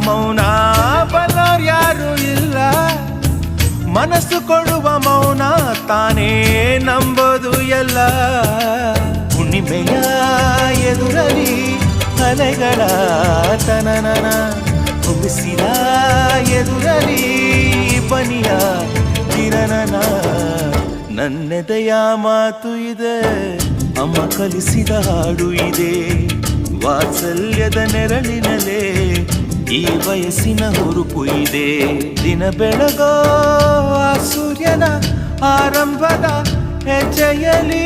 ಮೌನ ಬಲ್ಲೋರ್ ಯಾರು ಇಲ್ಲ, ಮನಸ್ಸು ಕೊಡುವ ಮೌನ ತಾನೇ ನಂಬೋದು ಎಲ್ಲ. ಹುಣ್ಣಿಮೆಯ ಎದುರಲಿ ಅಲೆಗಳ ತನನನ, ಬಿಸಿಲ ಎದುರಲಿ ಬನಿಯ ಕಿರಣನ. ನನ್ನೆದೆಯ ಮಾತು ಇದೆ, ಅಮ್ಮ ಕಲಿಸಿದ ಹಾಡು ಇದೆ, ವಾತ್ಸಲ್ಯದ ನೆರಳಿನಲೇ ಈ ವಯಸ್ಸಿನ ಹುರುಪು ಇದೆ. ದಿನ ಬೆಳಗೋ ಆ ಸೂರ್ಯನ ಆರಂಭದ ಹೆಜ್ಜೆಯಲಿ